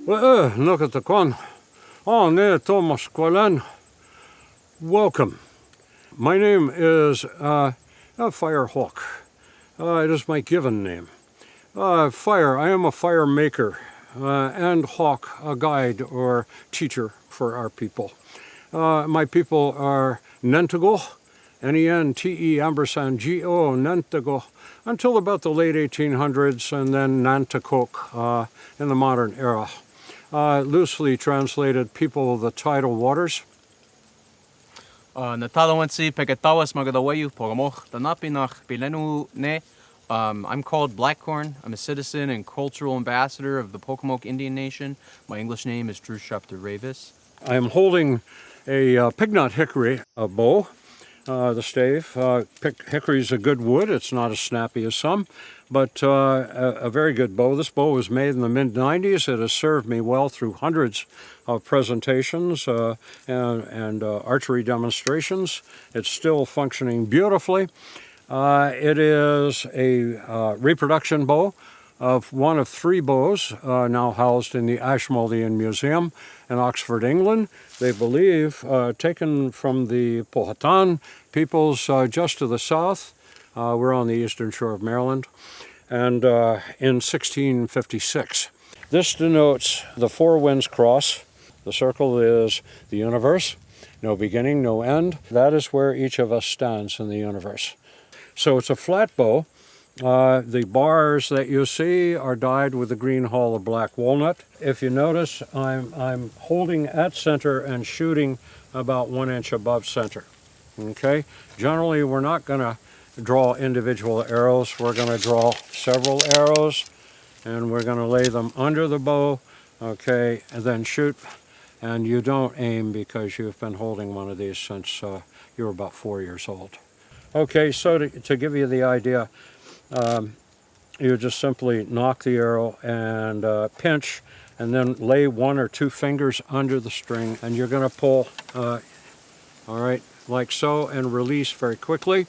Look at the con. Oh, ne Thomas Quellen. Welcome. My name is Firehawk. It is my given name. Fire. I am a fire maker and hawk, a guide or teacher for our people. My people are Nanticoke, N-E-N-T-E &G-O, Nanticoke, until about the late 1800s, and then Nanticoke in the modern era. Loosely translated, people of the tidal waters. Natalawansi pegatawas magadawayu Pocomoke Danapinach Bilenu ne. I'm called Blackcorn. I'm a citizen and cultural ambassador of the Pocomoke Indian Nation. My English name is Drew Shuptar-Rayvis. I am holding a pignut hickory, a bow, the stave. Hickory is a good wood. It's not as snappy as some, but a very good bow. This bow was made in the mid-90s. It has served me well through hundreds of presentations and archery demonstrations. It's still functioning beautifully. It is a reproduction bow of one of three bows now housed in the Ashmolean Museum in Oxford, England. They believe taken from the Powhatan peoples just to the south. We're on the eastern shore of Maryland, and in 1656. This denotes the four winds cross. The circle is the universe, no beginning, no end. That is where each of us stands in the universe. So it's a flat bow. The bars that you see are dyed with the green hull of black walnut. If you notice, I'm holding at center and shooting about 1 inch above center. Okay? Generally, we're not going to draw individual arrows. We're going to draw several arrows, and we're going to lay them under the bow, okay, and then shoot. And you don't aim because you've been holding one of these since you were about 4 years old. Okay, so to give you the idea, you just simply knock the arrow and pinch, and then lay 1 or 2 fingers under the string, and you're going to pull, all right, like so, and release very quickly,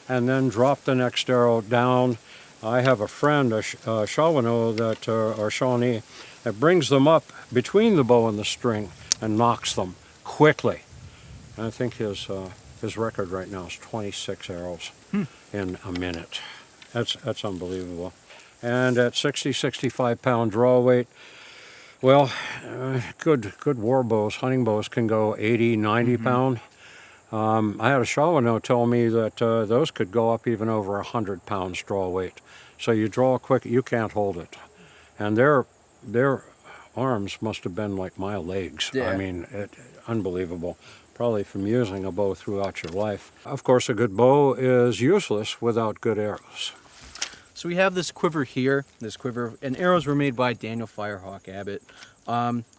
and then drop the next arrow down. I have a friend, a Shawano, or Shawnee, that brings them up between the bow and the string and knocks them quickly. And I think his record right now is 26 arrows in a minute. That's unbelievable. And at 60-65 pound draw weight, well, good war bows, hunting bows can go 80-90 pound. I had a Shawano tell me that those could go up even over 100 pounds draw weight. So you draw quick, you can't hold it. And their arms must have been like my legs. Yeah. I mean, unbelievable. Probably from using a bow throughout your life. Of course, a good bow is useless without good arrows. So we have this quiver here. This quiver, and arrows were made by Daniel Firehawk Abbott.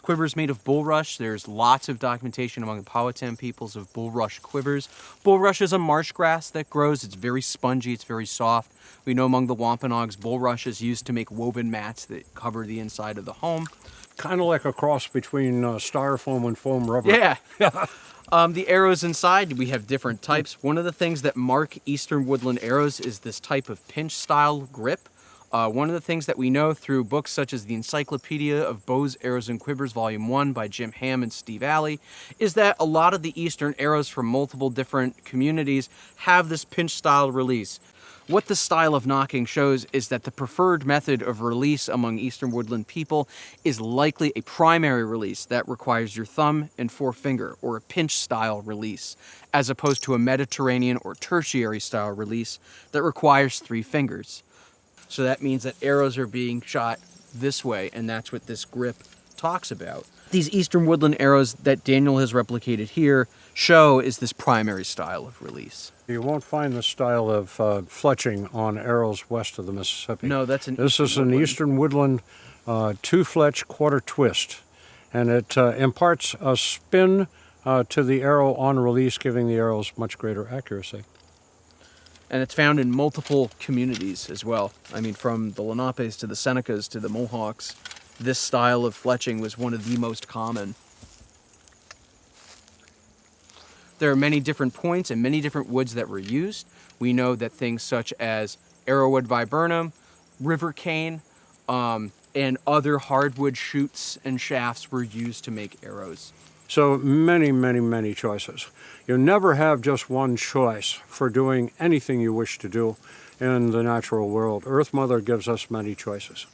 Quivers made of bulrush. There's lots of documentation among the Powhatan peoples of bulrush quivers. Bulrush is a marsh grass that grows. It's very spongy. It's very soft. We know among the Wampanoags, bulrush is used to make woven mats that cover the inside of the home. Kind of like a cross between styrofoam and foam rubber. Yeah. The arrows inside, we have different types. One of the things that mark Eastern Woodland arrows is this type of pinch-style grip. One of the things that we know through books such as the Encyclopedia of Bows, Arrows, and Quivers, Volume 1 by Jim Ham and Steve Alley, is that a lot of the Eastern arrows from multiple different communities have this pinch-style release. What the style of knocking shows is that the preferred method of release among Eastern Woodland people is likely a primary release that requires your thumb and forefinger, or a pinch-style release, as opposed to a Mediterranean or tertiary-style release that requires 3 fingers. So that means that arrows are being shot this way, and that's what this grip talks about. These Eastern Woodland arrows that Daniel has replicated here show is this primary style of release. You won't find the style of fletching on arrows west of the Mississippi. No, This is an Eastern Woodland 2-fletch quarter twist, and it imparts a spin to the arrow on release, giving the arrows much greater accuracy. And it's found in multiple communities as well. I mean, from the Lenapes to the Senecas to the Mohawks, this style of fletching was one of the most common. There are many different points and many different woods that were used. We know that things such as arrowwood viburnum, river cane, and other hardwood shoots and shafts were used to make arrows. So many, many, many choices. You never have just one choice for doing anything you wish to do in the natural world. Earth Mother gives us many choices.